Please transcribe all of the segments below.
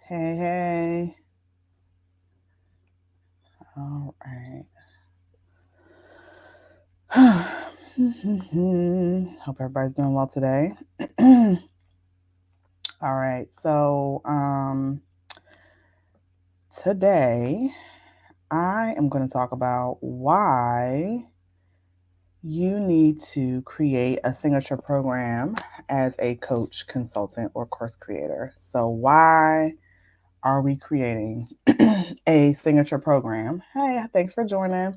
Hey, hey. All right. Hope everybody's doing well today. All right. Today I am going to talk about why you need to create a signature program as a coach, consultant, or course creator. So, why are we creating a signature program? Hey, thanks for joining.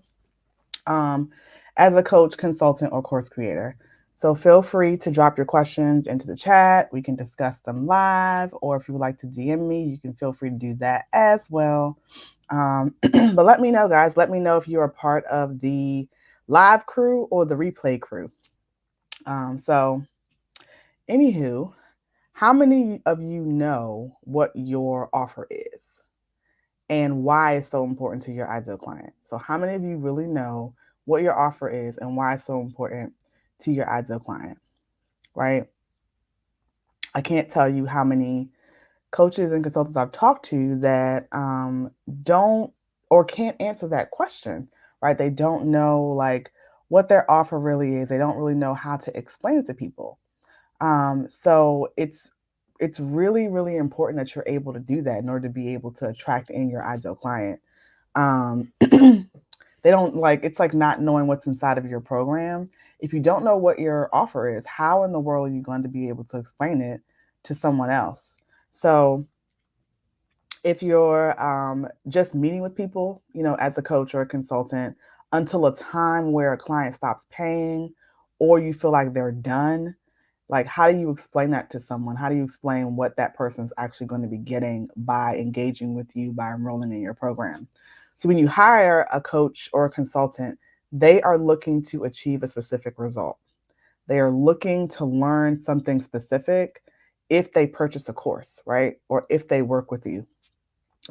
um, as a coach, consultant, or course creator. So feel free to drop your questions into the chat. We can discuss them live, or if you would like to DM me, you can feel free to do that as well. But let me know, guys. Let me know if you're a part of the live crew or the replay crew. So, anywho, how many of you know what your offer is and why it's so important to your ideal client? So, how many of you really know what your offer is and why it's so important to your ideal client, right? I can't tell you how many coaches and consultants I've talked to that don't or can't answer that question, right? They don't know like what their offer really is. They don't really know how to explain it to people. So it's really really important that you're able to do that in order to be able to attract in your ideal client. They don't like it's like not knowing what's inside of your program. If you don't know what your offer is, how in the world are you going to be able to explain it to someone else? So if you're just meeting with people, as a coach or a consultant until a time where a client stops paying or you feel like they're done, like how do you explain that to someone? How do you explain what that person's actually going to be getting by engaging with you, by enrolling in your program? So when you hire a coach or a consultant, they are looking to achieve a specific result. They are looking to learn something specific if they purchase a course, right? Or if they work with you.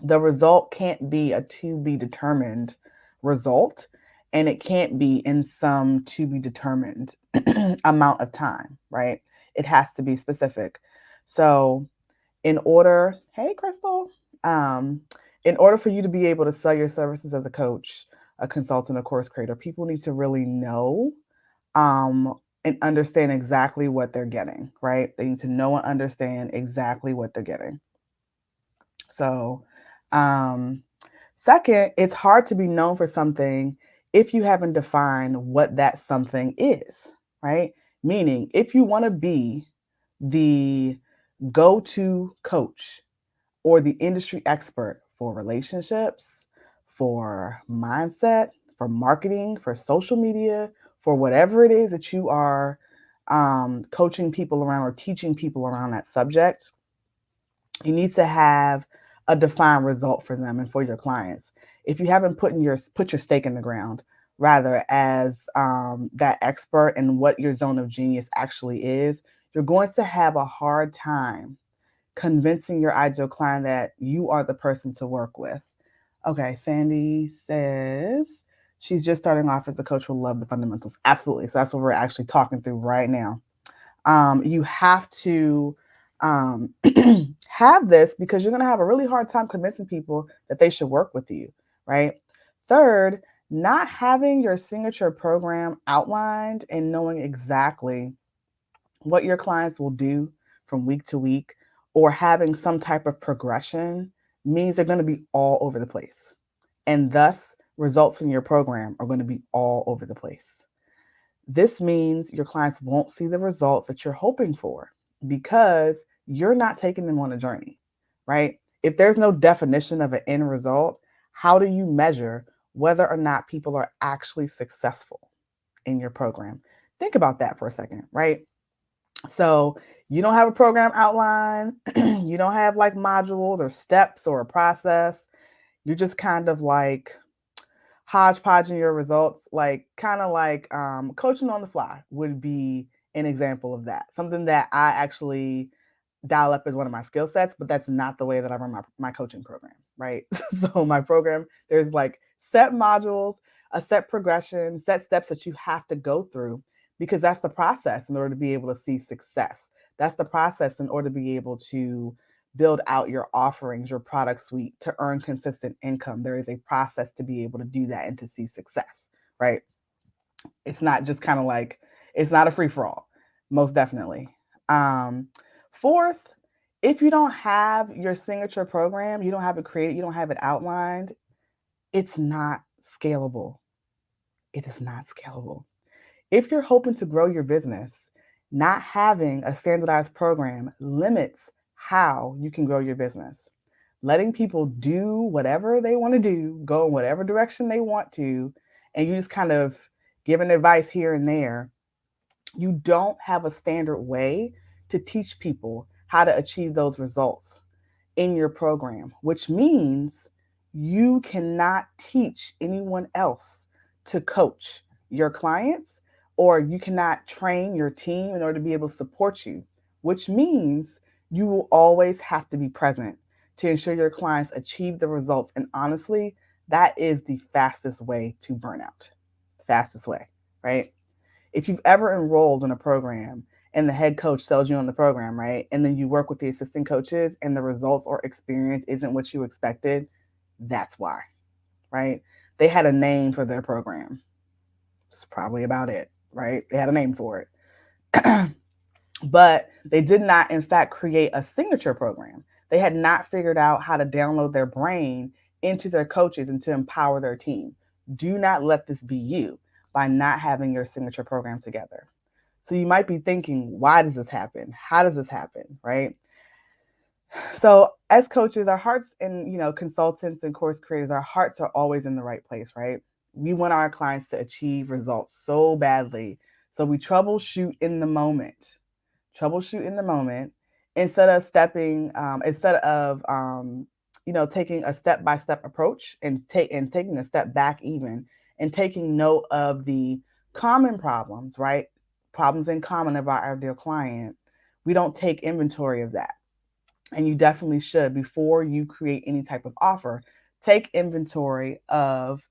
The result can't be a to be determined result, and it can't be in some to be determined amount of time, right? It has to be specific. So, in order, hey, Crystal, um, in order for you to be able to sell your services as a coach, a consultant, a course creator, people need to really know and understand exactly what they're getting, right? They need to know and understand exactly what they're getting. So, um, second, it's hard to be known for something if you haven't defined what that something is, right? Meaning, if you want to be the go to coach or the industry expert for relationships, for mindset, for marketing, for social media, for whatever it is that you are coaching people around or teaching people around that subject, you need to have a defined result for them and for your clients. If you haven't put your stake in the ground, rather as that expert in what your zone of genius actually is, you're going to have a hard time convincing your ideal client that you are the person to work with. Okay, Sandy says she's just starting off as a coach will love the fundamentals. Absolutely. So that's what we're actually talking through right now. You have to um, have this because you're going to have a really hard time convincing people that they should work with you, right? Third, not having your signature program outlined and knowing exactly what your clients will do from week to week or having some type of progression means they're going to be all over the place. And thus, results in your program are going to be all over the place. This means your clients won't see the results that you're hoping for because you're not taking them on a journey, right? If there's no definition of an end result, how do you measure whether or not people are actually successful in your program? Think about that for a second, right? So you don't have a program outline, you don't have like modules or steps or a process. You're just kind of like hodgepodging your results, like kind of like coaching on the fly would be an example of that. Something that I actually dial up as one of my skill sets, but that's not the way that I run my coaching program, right? So my program, there's like set modules, a set progression, set steps that you have to go through because that's the process in order to be able to see success. That's the process in order to be able to build out your offerings, your product suite to earn consistent income. There is a process to be able to do that and to see success, right? It's not just kind of like, it's not a free for all, most definitely. Um, Fourth, if you don't have your signature program, you don't have it created, you don't have it outlined, it's not scalable. It is not scalable. If you're hoping to grow your business, not having a standardized program limits how you can grow your business. Letting people do whatever they want to do, go in whatever direction they want to, and you just kind of giving advice here and there, you don't have a standard way to teach people how to achieve those results in your program, which means you cannot teach anyone else to coach your clients, or you cannot train your team in order to be able to support you, which means you will always have to be present to ensure your clients achieve the results. And honestly, that is the fastest way to burnout. Fastest way, right? If you've ever enrolled in a program and the head coach sells you on the program, right? And then you work with the assistant coaches and the results or experience isn't what you expected, that's why, right? They had a name for their program. It's probably about it, right? They had a name for it. But they did not, in fact, create a signature program. They had not figured out how to download their brain into their coaches and to empower their team. Do not let this be you by not having your signature program together. So you might be thinking, why does this happen? How does this happen? Right? So as coaches, our hearts, and consultants and course creators, our hearts are always in the right place, right? We want our clients to achieve results so badly. So we troubleshoot in the moment. Troubleshoot in the moment instead of taking a step-by-step approach and taking a step back even, and taking note of the common problems, right? Problems in common of our ideal client. We don't take inventory of that. And you definitely should, before you create any type of offer, take inventory of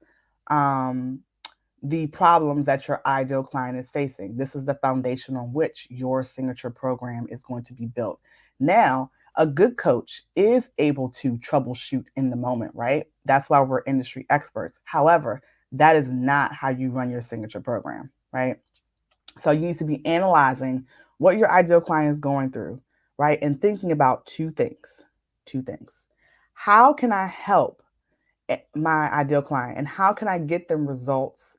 the problems that your ideal client is facing. This is the foundation on which your signature program is going to be built. Now, a good coach is able to troubleshoot in the moment, right? That's why we're industry experts. However, that is not how you run your signature program, right? So you need to be analyzing what your ideal client is going through, right? And thinking about two things. Two things. How can I help my ideal client, and how can I get them results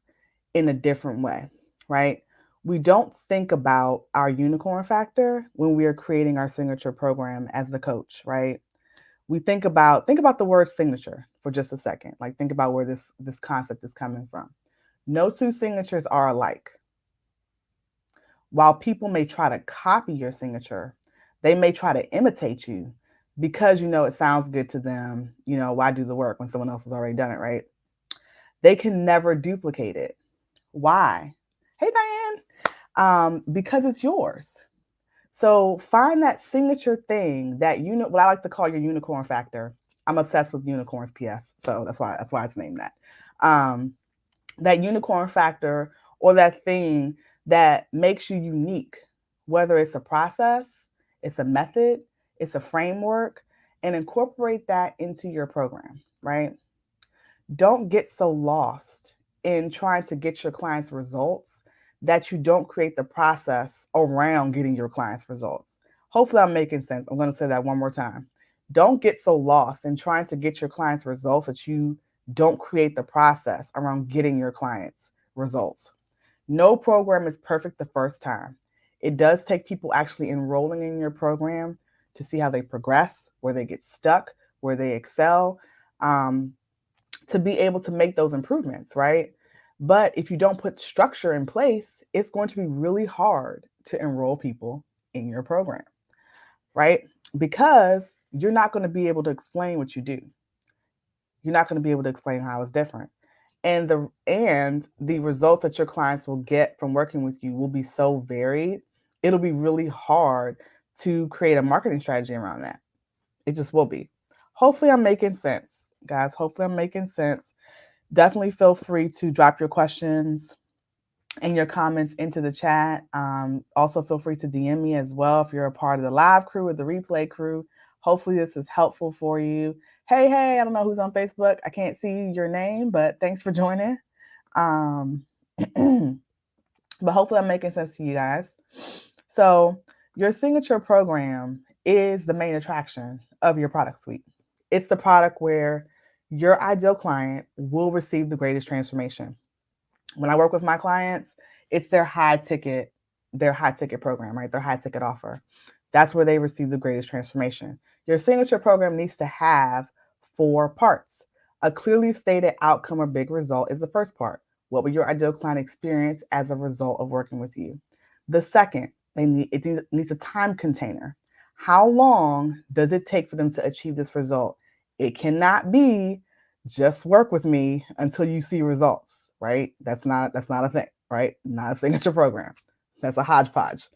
in a different way, right? We don't think about our unicorn factor when we are creating our signature program as the coach, right? We think about the word signature for just a second. Like, think about where this concept is coming from. No two signatures are alike. While people may try to copy your signature, they may try to imitate you because it sounds good to them. Why do the work when someone else has already done it, right? They can never duplicate it. Why? Hey, Diane. Because it's yours. So find that signature thing, what I like to call your unicorn factor. I'm obsessed with unicorns, PS. So that's why it's named that. That unicorn factor, or that thing that makes you unique, whether it's a process, it's a method, it's a framework, and incorporate that into your program, right? Don't get so lost in trying to get your clients results that you don't create the process around getting your clients results. Hopefully I'm making sense. I'm going to say that one more time. Don't get so lost in trying to get your clients results that you don't create the process around getting your clients results. No program is perfect the first time. It does take people actually enrolling in your program to see how they progress, where they get stuck, where they excel, to be able to make those improvements, right? But if you don't put structure in place, it's going to be really hard to enroll people in your program, right? Because you're not going to be able to explain what you do. You're not going to be able to explain how it's different. And the results that your clients will get from working with you will be so varied. It'll be really hard to create a marketing strategy around that. It just will be. Hopefully I'm making sense, guys. Hopefully I'm making sense. Definitely feel free to drop your questions and your comments into the chat. Also feel free to DM me as well if you're a part of the live crew or the replay crew. Hopefully this is helpful for you. Hey, I don't know who's on Facebook. I can't see your name, but thanks for joining. Um, but hopefully I'm making sense to you guys. So your signature program is the main attraction of your product suite. It's the product where your ideal client will receive the greatest transformation. When I work with my clients, it's their high ticket program, right? Their high ticket offer. That's where they receive the greatest transformation. Your signature program needs to have 4 parts. A clearly stated outcome or big result is the first part. What will your ideal client experience as a result of working with you? The second, it needs a time container. How long does it take for them to achieve this result? It cannot be just work with me until you see results, right? That's not a thing, right? Not a signature program. That's a hodgepodge.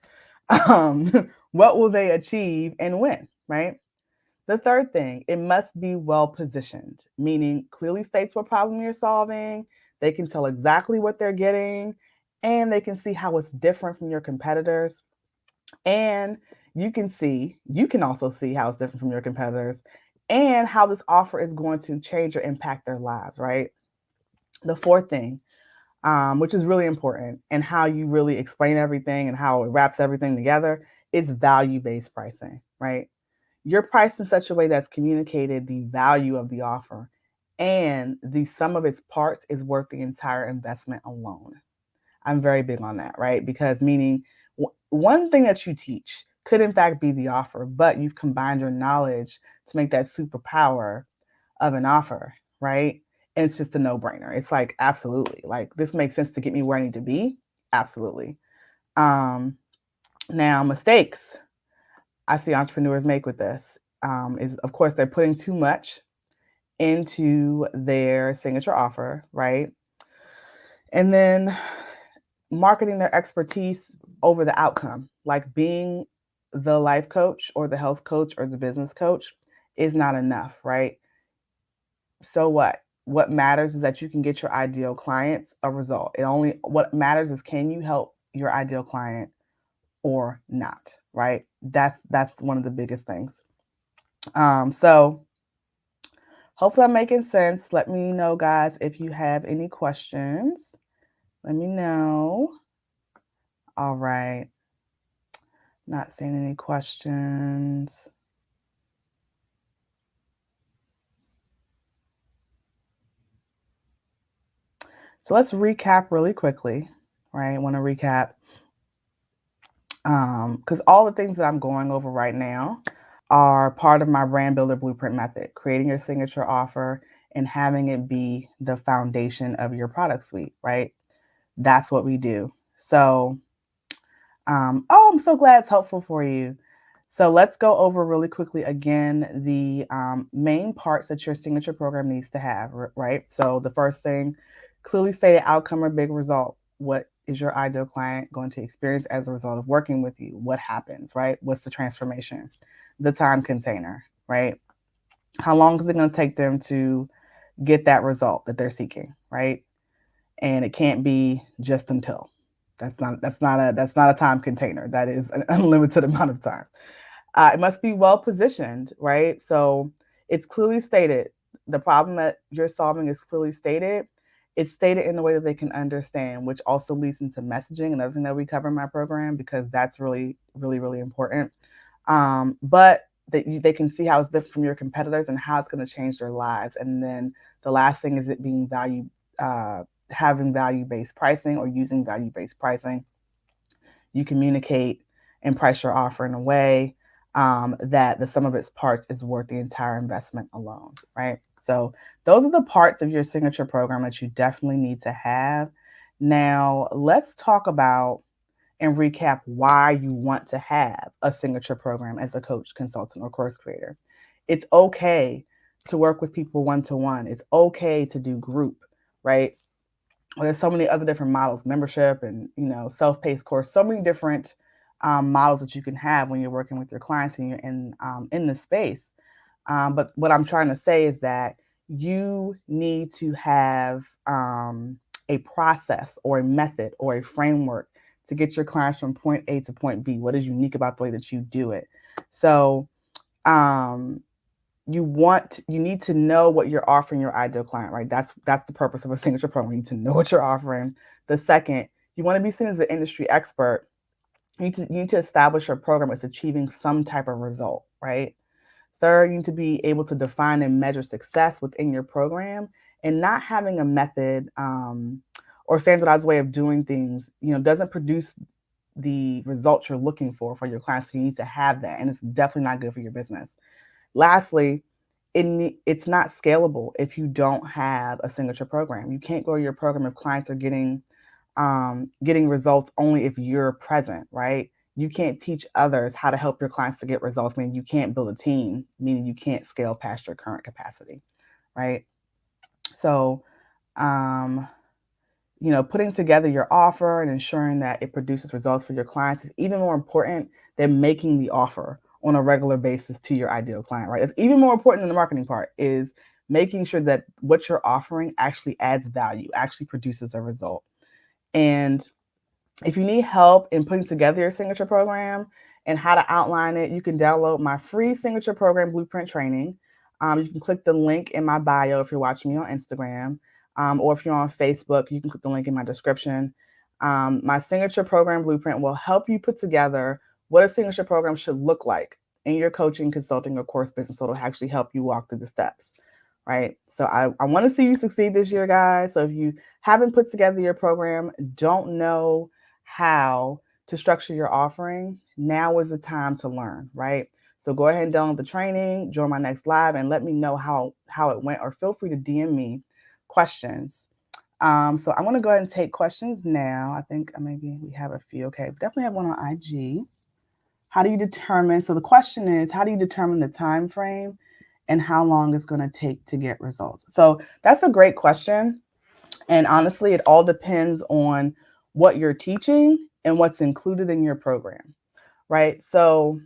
What will they achieve and when, right? The third thing, it must be well positioned, meaning clearly states what problem you're solving. They can tell exactly what they're getting, and they can see how it's different from your competitors. And you can also see how it's different from your competitors and how this offer is going to change or impact their lives, right? The fourth thing, which is really important, and how you really explain everything and how it wraps everything together, is value based pricing, right? You're priced in such a way that's communicated the value of the offer and the sum of its parts is worth the entire investment alone. I'm very big on that, right? Because meaning one thing that you teach could in fact be the offer, but you've combined your knowledge to make that superpower of an offer, right? And it's just a no-brainer. It's like absolutely, like this makes sense to get me where I need to be. Absolutely. Um, Now mistakes I see entrepreneurs make with this is, of course, they're putting too much into their signature offer, right? And then marketing their expertise over the outcome, like being the life coach or the health coach or the business coach is not enough, right? So what? What matters is that you can get your ideal clients a result. It only what matters is can you help your ideal client or not, right? That's one of the biggest things. So hopefully I'm making sense. Let me know, guys, if you have any questions. Let me know. All right. Not seeing any questions. So let's recap really quickly, right? I want to recap because all the things that I'm going over right now are part of my brand builder blueprint method, creating your signature offer and having it be the foundation of your product suite, right? That's what we do. So, I'm so glad it's helpful for you. So let's go over really quickly again the main parts that your signature program needs to have, right? So the first thing, clearly stated outcome or big result. What is your ideal client going to experience as a result of working with you? What happens, right? What's the transformation? The time container, right? How long is it going to take them to get that result that they're seeking, right? And it can't be just until. That's not a time container. That is an unlimited amount of time. It must be well positioned, right? So it's clearly stated. The problem that you're solving is clearly stated. It's stated in a way that they can understand, which also leads into messaging, another thing that we cover in my program, because that's really, really, really important. But that they can see how it's different from your competitors and how it's going to change their lives. And then the last thing is it being having value-based pricing or using value-based pricing. You communicate and price your offer in a way that the sum of its parts is worth the entire investment alone, right? So those are the parts of your signature program that you definitely need to have. Now, let's talk about and recap why you want to have a signature program as a coach, consultant, or course creator. It's okay to work with people one-to-one. It's okay to do group, right? There's so many other different models, membership and self-paced course, so many different models that you can have when you're working with your clients and you're in this space. But what I'm trying to say is that you need to have a process or a method or a framework to get your clients from point A to point B. What is unique about the way that you do it? So You need to know what you're offering your ideal client, right? That's the purpose of a signature program. You need to know what you're offering. The second, you want to be seen as an industry expert. You need to establish your program as achieving some type of result, right? Third, you need to be able to define and measure success within your program, and not having a method or standardized way of doing things, doesn't produce the results you're looking for your clients. So you need to have that, and it's definitely not good for your business. Lastly, it's not scalable if you don't have a signature program. You can't grow your program if clients are getting results only if you're present, right? You can't teach others how to help your clients to get results, meaning you can't build a team, meaning you can't scale past your current capacity, right? So, um, putting together your offer and ensuring that it produces results for your clients is even more important than making the offer on a regular basis to your ideal client, right? It's even more important than the marketing part, is making sure that what you're offering actually adds value, actually produces a result. And if you need help in putting together your signature program and how to outline it, you can download my free signature program blueprint training. You can click the link in my bio if you're watching me on Instagram, or if you're on Facebook, you can click the link in my description. My signature program blueprint will help you put together what a signature program should look like in your coaching, consulting, or course business. So it'll actually help you walk through the steps, right? So I want to see you succeed this year, guys. So if you haven't put together your program, don't know how to structure your offering, now is the time to learn, right? So go ahead and download the training, join my next live, and let me know how it went, or feel free to DM me questions. So I'm going to go ahead and take questions now. I think maybe we have a few. Okay, definitely have one on IG. How do you determine? So the question is, how do you determine the time frame and how long it's going to take to get results? So that's a great question. And honestly, it all depends on what you're teaching and what's included in your program, right? So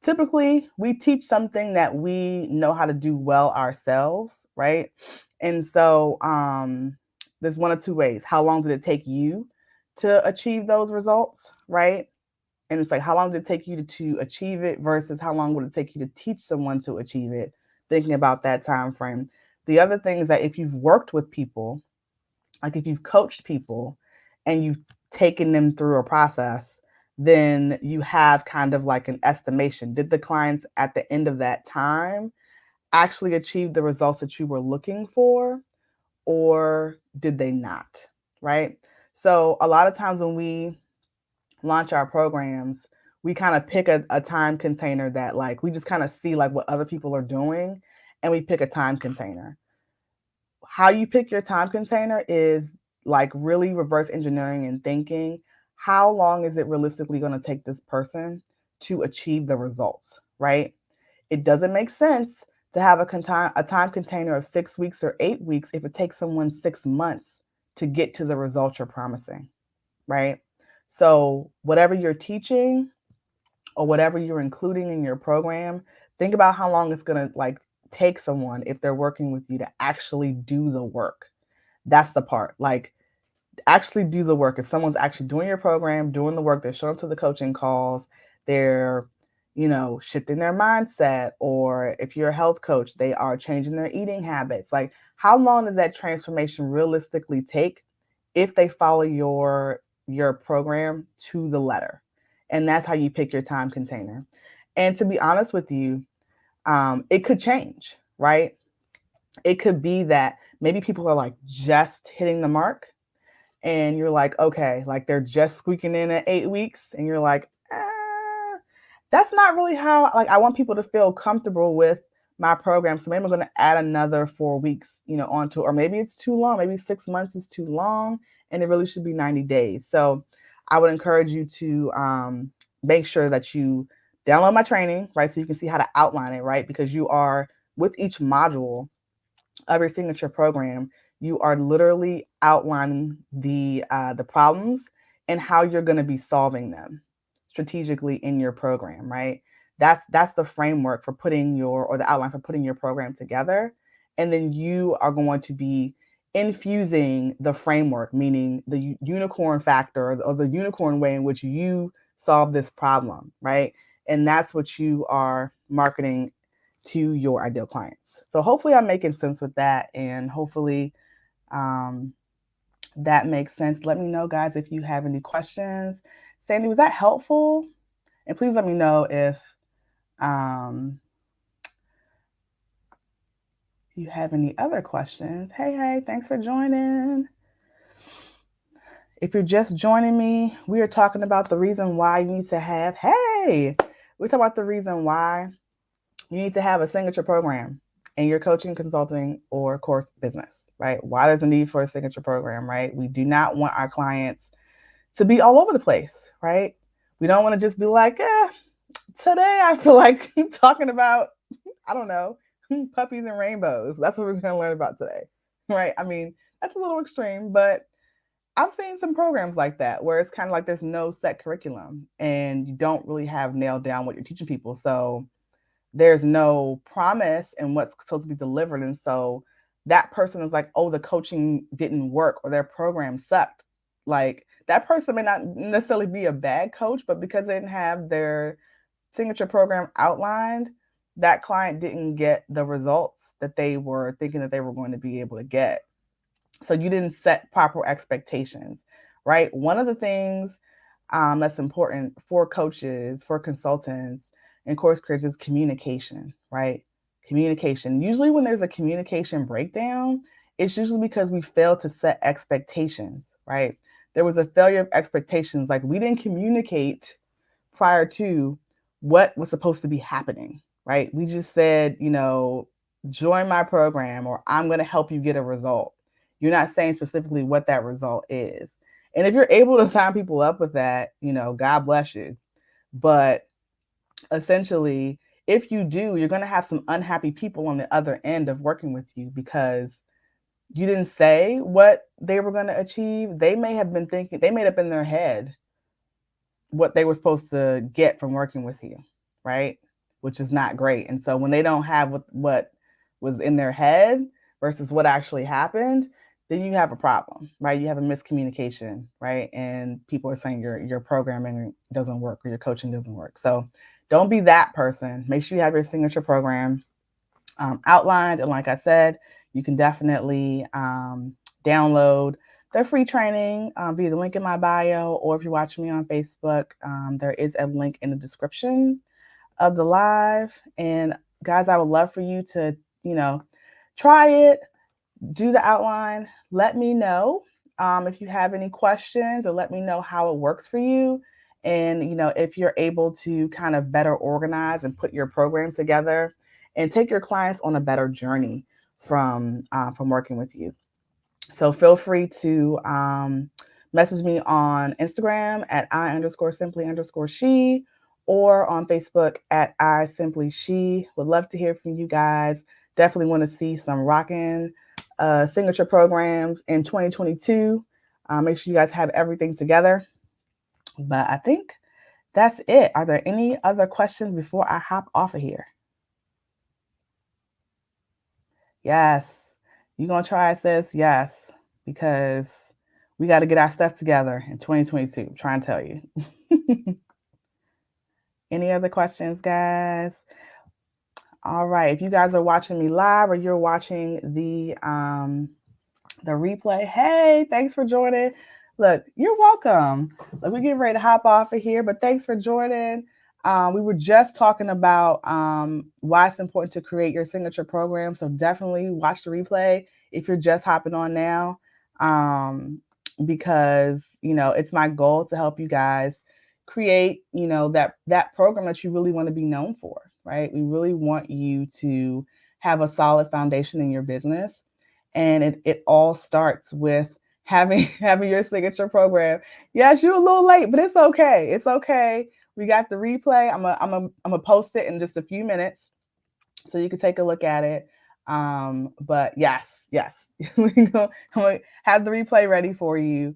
typically, we teach something that we know how to do well ourselves, right? And so there's one of two ways. How long did it take you to achieve those results, right? And it's like, how long did it take you to achieve it versus how long would it take you to teach someone to achieve it, thinking about that time frame. The other thing is that if you've worked with people, like if you've coached people and you've taken them through a process, then you have kind of like an estimation. Did the clients at the end of that time actually achieve the results that you were looking for, or did they not, right? So a lot of times when we launch our programs, we kind of pick a time container that, like, we just kind of see like what other people are doing, and we pick a time container. How you pick your time container is like really reverse engineering and thinking, how long is it realistically going to take this person to achieve the results, right? It doesn't make sense to have a time container of 6 weeks or 8 weeks if it takes someone 6 months to get to the results you're promising, right? So whatever you're teaching or whatever you're including in your program, think about how long it's going to like take someone, if they're working with you, to actually do the work. That's the part. Like, actually do the work. If someone's actually doing your program, doing the work, they're showing up to the coaching calls, they're, shifting their mindset, or if you're a health coach, they are changing their eating habits. Like, how long does that transformation realistically take if they follow your program to the letter? And that's how you pick your time container. And to be honest with you, it could change, right? It could be that maybe people are like just hitting the mark, and you're like, okay, like they're just squeaking in at 8 weeks, and you're like, that's not really how, like, I want people to feel comfortable with my program. So maybe I'm going to add another 4 weeks, onto, or maybe it's too long. Maybe 6 months is too long, and it really should be 90 days. So I would encourage you to make sure that you download my training, right? So you can see how to outline it, right? Because you are, with each module of your signature program, you are literally outlining the problems and how you're going to be solving them strategically in your program, right? That's the framework for putting or the outline for putting your program together. And then you are going to be infusing the framework, meaning the unicorn factor, or the unicorn way in which you solve this problem, right? And that's what you are marketing to your ideal clients. So hopefully I'm making sense with that, and hopefully um, that makes sense. Let me know, guys, if you have any questions. Sandy, was that helpful? And please let me know if um, you have any other questions. Hey, thanks for joining. If you're just joining me, we are talking about the reason why you need to have, we're talking about the reason why you need to have a signature program in your coaching, consulting, or course business, right? Why there's a need for a signature program, right? We do not want our clients to be all over the place, right? We don't want to just be like, today I feel like talking about, I don't know, puppies and rainbows. That's what we're going to learn about today, right? I mean, that's a little extreme, but I've seen some programs like that where it's kind of like there's no set curriculum and you don't really have nailed down what you're teaching people. So there's no promise in what's supposed to be delivered. And so that person is like, oh, the coaching didn't work or their program sucked. Like that person may not necessarily be a bad coach, but because they didn't have their signature program outlined, that client didn't get the results that they were thinking that they were going to be able to get. So you didn't set proper expectations, right? One of the things that's important for coaches, for consultants, and course creators is communication, right? Communication. Usually, when there's a communication breakdown, it's usually because we failed to set expectations, right? There was a failure of expectations, like we didn't communicate prior to what was supposed to be happening, right? We just said, join my program or I'm going to help you get a result. You're not saying specifically what that result is. And if you're able to sign people up with that, God bless you. But essentially, if you do, you're going to have some unhappy people on the other end of working with you because you didn't say what they were going to achieve. They may have been thinking, they made up in their head what they were supposed to get from working with you, right? Which is not great. And so when they don't have what was in their head versus what actually happened, then you have a problem, right? You have a miscommunication, right? And people are saying your programming doesn't work or your coaching doesn't work. So don't be that person. Make sure you have your signature program outlined. And like I said, you can definitely download their free training via the link in my bio, or if you're watching me on Facebook, there is a link in the description of the live. And guys, I would love for you to, try it, do the outline. Let me know if you have any questions, or let me know how it works for you. And, if you're able to kind of better organize and put your program together and take your clients on a better journey from working with you. So feel free to message me on Instagram at I_simply_she, or on Facebook at I Simply She. Would love to hear from you guys. Definitely want to see some rocking signature programs in 2022. Make sure you guys have everything together. But I think that's it. Are there any other questions before I hop off of here? Yes. You gonna try it, sis? Yes. Because we got to get our stuff together in 2022. I'm trying to tell you. Any other questions, guys? All right. If you guys are watching me live or you're watching the replay, hey, thanks for joining. Look, you're welcome. Look, we're getting ready to hop off of here, but thanks for joining. We were just talking about why it's important to create your signature program. So definitely watch the replay if you're just hopping on now, because it's my goal to help you guys create that program that you really want to be known for. Right? We really want you to have a solid foundation in your business, and it all starts with having your signature program. Yes, you're a little late, but it's okay. It's okay. We got the replay. I'm gonna post it in just a few minutes, so you can take a look at it. But yes, I'm gonna have the replay ready for you.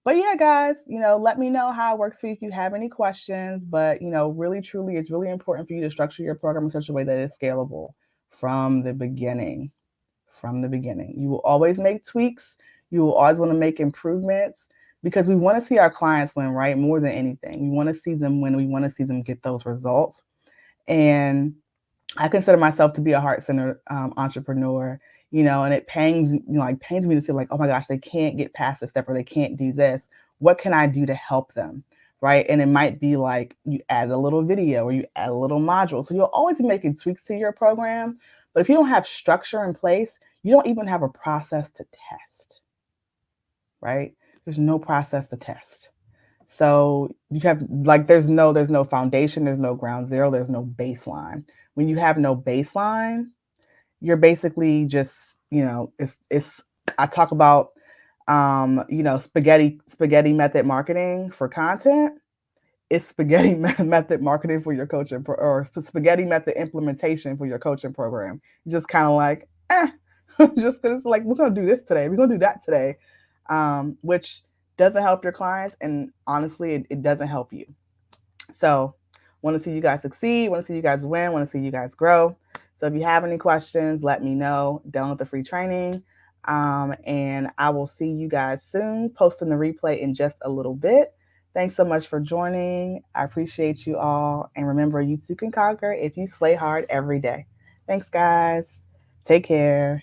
But yeah, guys, let me know how it works for you if you have any questions. But really, truly, it's really important for you to structure your program in such a way that it's scalable from the beginning. From the beginning, you will always make tweaks. You will always want to make improvements because we want to see our clients win, right? More than anything, we want to see them win. We want to see them get those results. And I consider myself to be a heart-centered entrepreneur, and it pains me to say, like, oh my gosh, they can't get past this step or they can't do this. What can I do to help them? Right. And it might be like you add a little video or you add a little module. So you'll always be making tweaks to your program. But if you don't have structure in place, you don't even have a process to test. Right. There's no process to test. So you have, like, there's no foundation, there's no ground zero, there's no baseline. When you have no baseline, you're basically just, it's I talk about spaghetti method marketing for content. It's spaghetti method marketing for your coaching or spaghetti method implementation for your coaching program. You're just kind of like, just because it's like, we're gonna do this today, we're gonna do that today, which doesn't help your clients, and honestly, it doesn't help you. So, want to see you guys succeed, want to see you guys win, want to see you guys grow. So, if you have any questions, let me know. Download the free training, and I will see you guys soon. Posting the replay in just a little bit. Thanks so much for joining. I appreciate you all, and remember, you too can conquer if you slay hard every day. Thanks, guys. Take care.